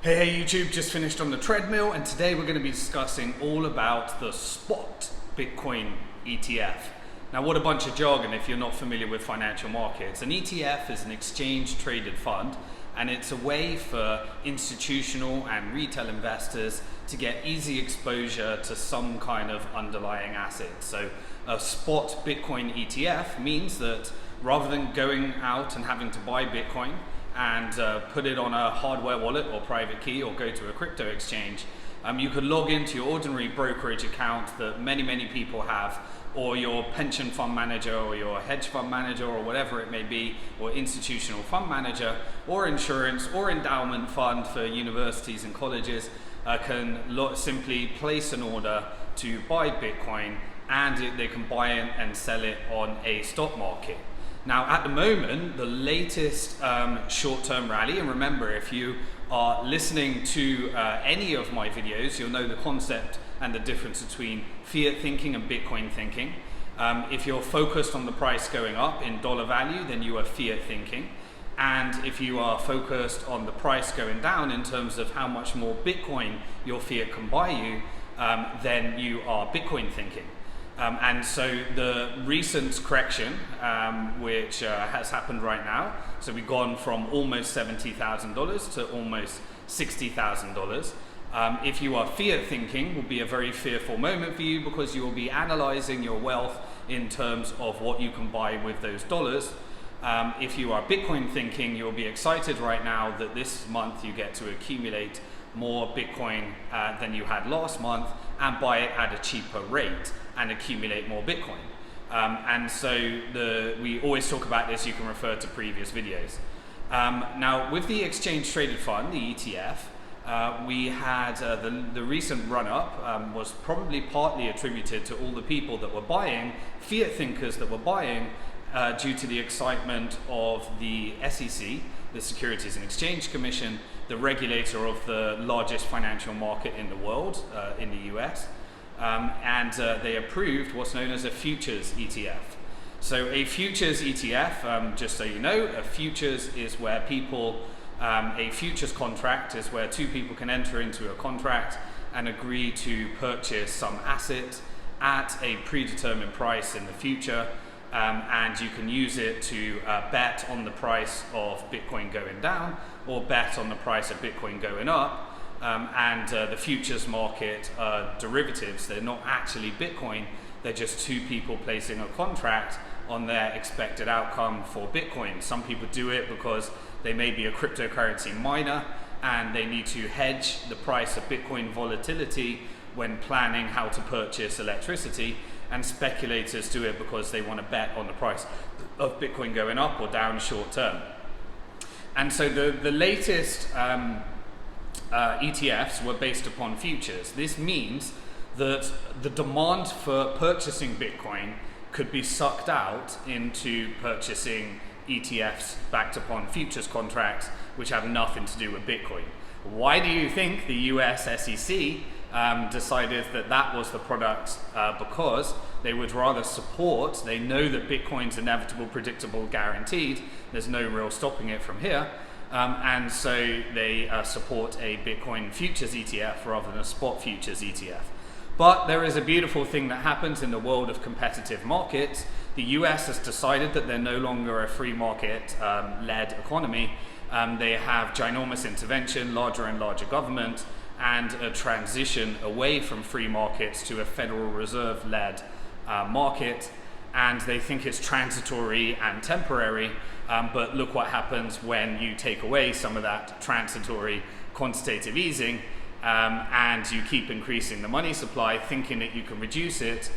Hey YouTube, just finished on the treadmill, and today we're going to be discussing all about the spot Bitcoin ETF. Now, what a bunch of jargon if you're not familiar with financial markets. An ETF is an exchange traded fund, and it's a way for institutional and retail investors to get easy exposure to some kind of underlying asset. So a spot Bitcoin ETF means that rather than going out and having to buy Bitcoin and put it on a hardware wallet or private key or go to a crypto exchange, you could log into your ordinary brokerage account that many people have, or your pension fund manager or your hedge fund manager or whatever it may be, or institutional fund manager or insurance or endowment fund for universities and colleges can simply place an order to buy Bitcoin, and they can buy it and sell it on a stock market. Now, at the moment, the latest short-term rally, and remember, if you are listening to any of my videos, you'll know the concept and the difference between fiat thinking and Bitcoin thinking. If you're focused on the price going up in dollar value, then you are fiat thinking. And if you are focused on the price going down in terms of how much more Bitcoin your fiat can buy you, then you are Bitcoin thinking. And so the recent correction, which has happened right now, so we've gone from almost $70,000 to almost $60,000. If you are fiat thinking, will be a very fearful moment for you, because you will be analyzing your wealth in terms of what you can buy with those dollars. If you are Bitcoin thinking, you'll be excited right now that this month you get to accumulate more Bitcoin than you had last month and buy it at a cheaper rate and accumulate more Bitcoin. And so we always talk about this, you can refer to previous videos. Now, with the exchange traded fund, the ETF, we had the recent run up was probably partly attributed to all the people that were buying, fiat thinkers that were buying, due to the excitement of the SEC, the Securities and Exchange Commission, the regulator of the largest financial market in the world, in the US. And they approved what's known as a futures ETF. So a futures ETF, just so you know, a futures is where a futures contract is where two people can enter into a contract and agree to purchase some asset at a predetermined price in the future, and you can use it to bet on the price of Bitcoin going down or bet on the price of Bitcoin going up. The futures market are derivatives. They're not actually Bitcoin, they're just two people placing a contract on their expected outcome for Bitcoin. Some people do it because they may be a cryptocurrency miner and they need to hedge the price of Bitcoin volatility when planning how to purchase electricity, and speculators do it because they want to bet on the price of Bitcoin going up or down short term. And so the latest ETFs were based upon futures. This means that the demand for purchasing Bitcoin could be sucked out into purchasing ETFs backed upon futures contracts, which have nothing to do with Bitcoin. Why do you think the US SEC decided that that was the product? Because they would rather support, they know that Bitcoin's inevitable, predictable, guaranteed, there's no real stopping it from here, and so they support a Bitcoin futures ETF rather than a spot futures ETF. But there is a beautiful thing that happens in the world of competitive markets. The US has decided that they're no longer a free market led economy. They have ginormous intervention, larger and larger government, and a transition away from free markets to a Federal Reserve led market. And they think it's transitory and temporary, but look what happens when you take away some of that transitory quantitative easing, and you keep increasing the money supply, thinking that you can reduce it.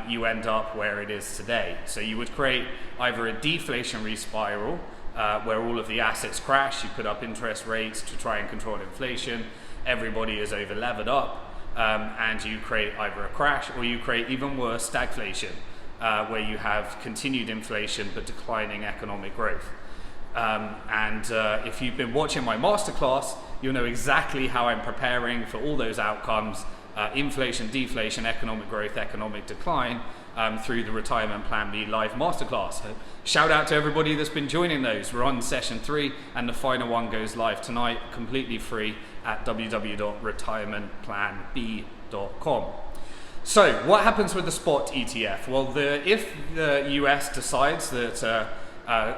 You end up where it is today. So you would create either a deflationary spiral, where all of the assets crash, you put up interest rates to try and control inflation, everybody is over levered up, and you create either a crash, or you create even worse, stagflation, where you have continued inflation but declining economic growth. If you've been watching my masterclass, you'll know exactly how I'm preparing for all those outcomes inflation, deflation, economic growth, economic decline through the Retirement Plan B live masterclass. So shout out to everybody that's been joining those. We're on session 3 and the final one goes live tonight, completely free at www.retirementplanb.com. So what happens with the spot ETF? Well, if the US decides that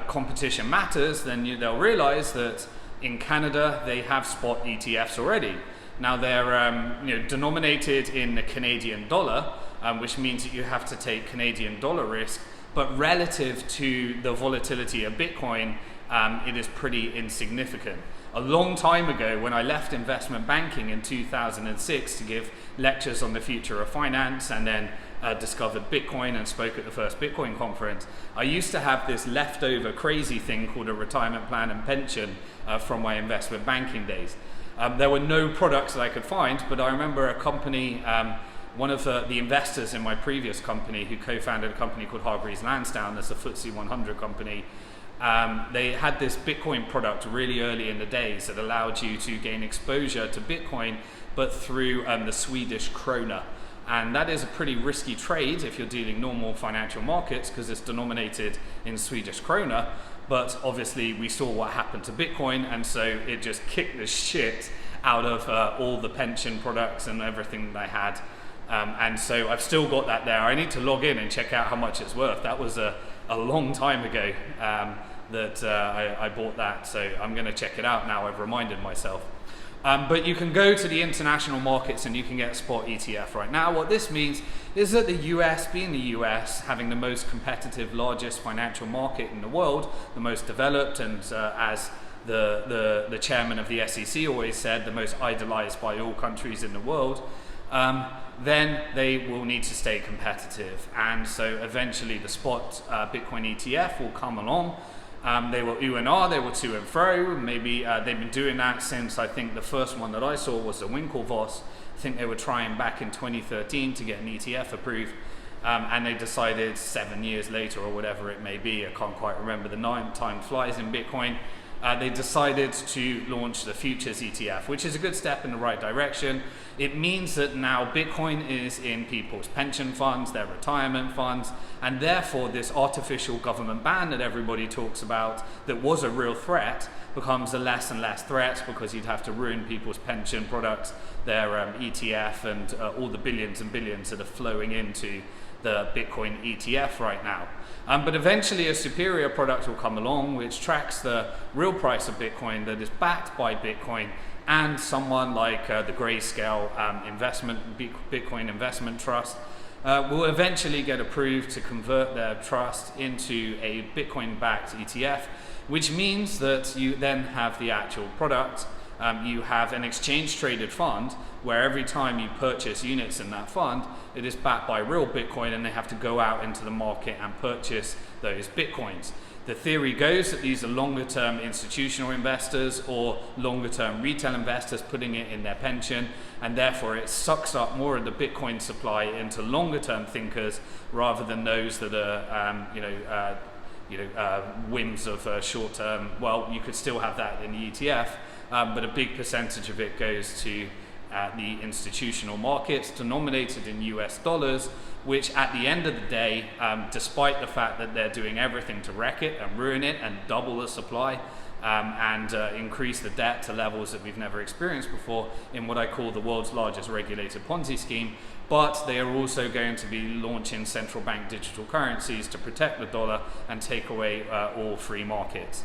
competition matters, then they'll realize that in Canada they have spot ETFs already. Now they're denominated in the Canadian dollar, which means that you have to take Canadian dollar risk, but relative to the volatility of Bitcoin, it is pretty insignificant. A long time ago, when I left investment banking in 2006 to give lectures on the future of finance and then discovered Bitcoin and spoke at the first Bitcoin conference, I used to have this leftover crazy thing called a retirement plan and pension from my investment banking days. There were no products that I could find, but I remember a company, one of the investors in my previous company who co-founded a company called Hargreaves Lansdowne, that's a FTSE 100 company. They had this Bitcoin product really early in the days that allowed you to gain exposure to Bitcoin, but through the Swedish krona. And that is a pretty risky trade if you're dealing normal financial markets because it's denominated in Swedish krona. But obviously we saw what happened to Bitcoin, and so it just kicked the shit out of all the pension products and everything that I had. And so I've still got that there. I need to log in and check out how much it's worth. That was a long time ago that I bought that, so I'm going to check it out now. I've reminded myself. But you can go to the international markets and you can get a spot ETF right now. What this means is that the US, being the US, having the most competitive, largest financial market in the world, the most developed, and as the chairman of the SEC always said, the most idolized by all countries in the world, then they will need to stay competitive. And so eventually the spot Bitcoin ETF will come along. They will ooh and ah, they will to and fro. Maybe they've been doing that since, I think the first one that I saw was the Winklevoss. I think they were trying back in 2013 to get an ETF approved. And they decided 7 years later or whatever it may be, I can't quite remember, the time flies in Bitcoin, they decided to launch the Futures ETF, which is a good step in the right direction. It means that now Bitcoin is in people's pension funds, their retirement funds, and therefore this artificial government ban that everybody talks about that was a real threat becomes a less and less threat, because you'd have to ruin people's pension products, their ETF, and all the billions and billions that are flowing into the Bitcoin ETF right now. But eventually a superior product will come along which tracks the real price of Bitcoin, that is backed by Bitcoin, and someone like the Grayscale Bitcoin Investment Trust will eventually get approved to convert their trust into a Bitcoin-backed ETF, which means that you then have the actual product. You have an exchange-traded fund where every time you purchase units in that fund, it is backed by real Bitcoin, and they have to go out into the market and purchase those Bitcoins. The theory goes that these are longer-term institutional investors or longer-term retail investors putting it in their pension, and therefore it sucks up more of the Bitcoin supply into longer-term thinkers rather than those that are, whims of short-term. Well, you could still have that in the ETF, but a big percentage of it goes to the institutional markets denominated in US dollars, which at the end of the day, despite the fact that they're doing everything to wreck it and ruin it and double the supply and increase the debt to levels that we've never experienced before in what I call the world's largest regulated Ponzi scheme, but they are also going to be launching central bank digital currencies to protect the dollar and take away all free markets.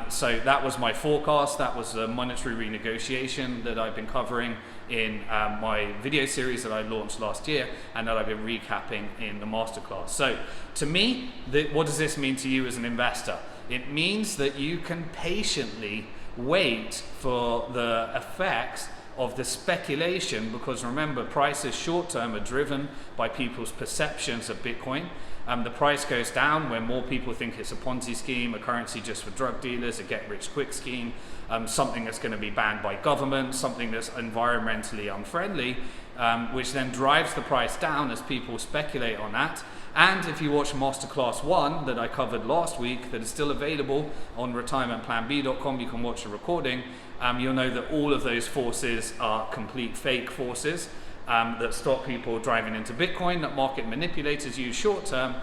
So that was my forecast. That was a monetary renegotiation that I've been covering in my video series that I launched last year, and that I've been recapping in the masterclass. So to me, what does this mean to you as an investor? It means that you can patiently wait for the effects of the speculation, because remember, prices short-term are driven by people's perceptions of Bitcoin. The price goes down when more people think it's a Ponzi scheme, a currency just for drug dealers, a get-rich-quick scheme, something that's going to be banned by government, something that's environmentally unfriendly, which then drives the price down as people speculate on that. And if you watch Masterclass 1 that I covered last week, that is still available on retirementplanb.com, you can watch the recording, you'll know that all of those forces are complete fake forces. that stop people driving into Bitcoin, that market manipulators use short term.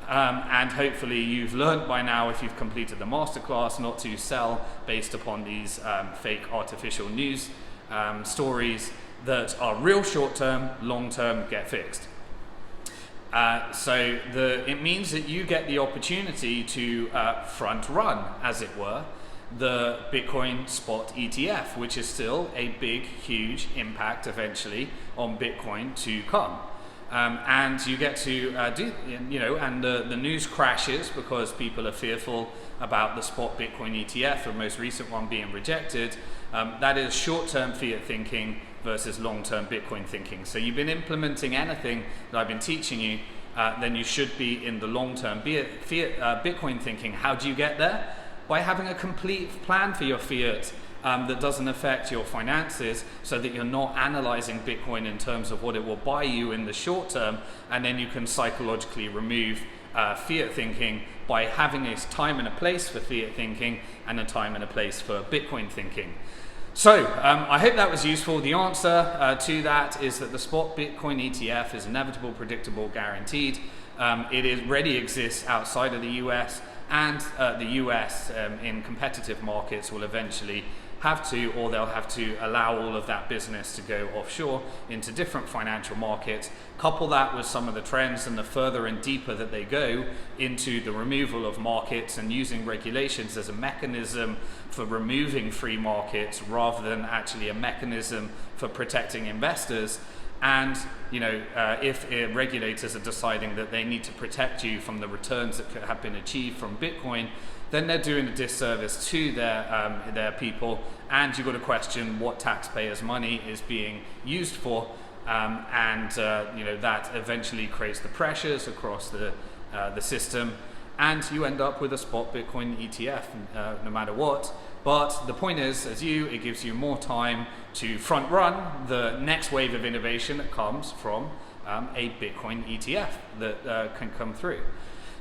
And hopefully you've learned by now, if you've completed the masterclass, not to sell based upon these fake artificial news stories that are real short term, long term get fixed. So it means that you get the opportunity to front run, as it were, the Bitcoin spot ETF, which is still a big, huge impact eventually on Bitcoin to come. And you get to and the news crashes because people are fearful about the spot Bitcoin ETF, the most recent one being rejected. That is short-term fiat thinking versus long-term Bitcoin thinking. So you've been implementing anything that I've been teaching you, then you should be in the long-term fiat Bitcoin thinking. How do you get there? By having a complete plan for your fiat that doesn't affect your finances, so that you're not analyzing Bitcoin in terms of what it will buy you in the short term, and then you can psychologically remove fiat thinking by having a time and a place for fiat thinking and a time and a place for Bitcoin thinking. So I hope that was useful. The answer to that is that the spot Bitcoin ETF is inevitable, predictable, guaranteed. It already exists outside of the US, and the US in competitive markets will eventually have to, or they'll have to allow all of that business to go offshore into different financial markets. Couple that with some of the trends, and the further and deeper that they go into the removal of markets and using regulations as a mechanism for removing free markets rather than actually a mechanism for protecting investors. And if regulators are deciding that they need to protect you from the returns that have been achieved from Bitcoin, then they're doing a disservice to their people, and you've got to question what taxpayers' money is being used for, that eventually creates the pressures across the system, and you end up with a spot Bitcoin ETF no matter what. But the point is, it gives you more time to front run the next wave of innovation that comes from a Bitcoin ETF that can come through.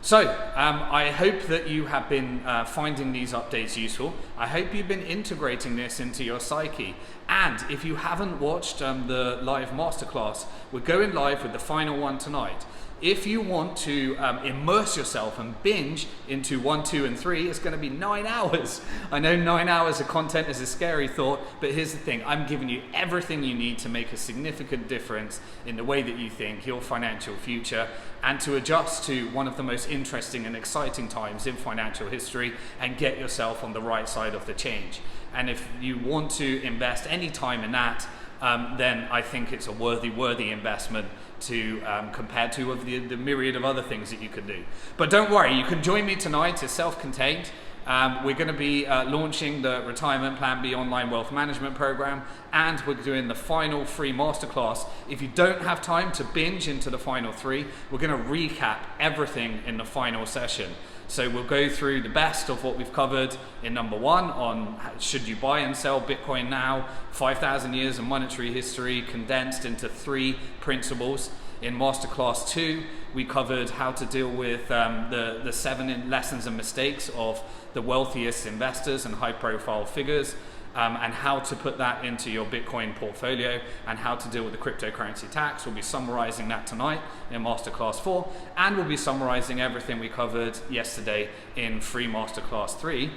So I hope that you have been finding these updates useful. I hope you've been integrating this into your psyche. And if you haven't watched the live masterclass, we're going live with the final one tonight. If you want to immerse yourself and binge into 1, 2, and 3, it's going to be 9 hours. I know 9 hours of content is a scary thought, but here's the thing. I'm giving you everything you need to make a significant difference in the way that you think, your financial future, and to adjust to one of the most interesting and exciting times in financial history and get yourself on the right side of the change. And if you want to invest any time in that, then I think it's a worthy investment to compared to the myriad of other things that you can do. But don't worry, you can join me tonight. It's self-contained. We're going to be launching the Retirement Plan B Online Wealth Management Program, and we're doing the final free masterclass. If you don't have time to binge into the final 3, we're going to recap everything in the final session. So we'll go through the best of what we've covered in number 1 on should you buy and sell Bitcoin now, 5,000 years of monetary history condensed into 3 principles. In Masterclass 2, we covered how to deal with the 7 lessons and mistakes of the wealthiest investors and high-profile figures, and how to put that into your Bitcoin portfolio, and how to deal with the cryptocurrency tax. We'll be summarizing that tonight in Masterclass 4, and we'll be summarizing everything we covered yesterday in free Masterclass 3,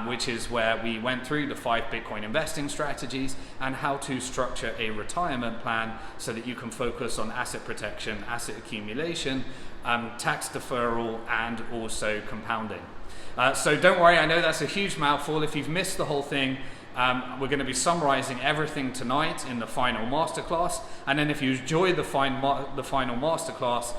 which is where we went through the 5 Bitcoin investing strategies and how to structure a retirement plan so that you can focus on asset protection, asset accumulation, tax deferral, and also compounding. So don't worry, I know that's a huge mouthful. If you've missed the whole thing, we're going to be summarizing everything tonight in the final masterclass, and then if you enjoy the final masterclass,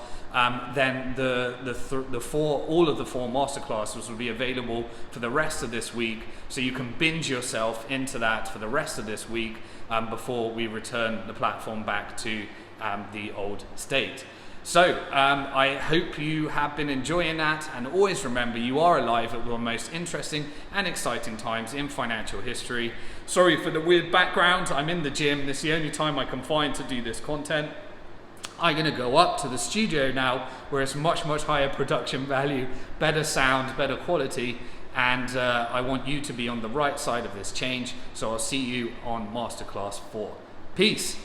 then all of the 4 masterclasses will be available for the rest of this week, so you can binge yourself into that for the rest of this week before we return the platform back to the old state. So I hope you have been enjoying that, and always remember, you are alive at the most interesting and exciting times in financial history. Sorry for the weird background, I'm in the gym. This is the only time I can find to do this content. I'm going to go up to the studio now, where it's much higher production value, better sound, better quality, and I want you to be on the right side of this change. So I'll see you on Masterclass 4. Peace.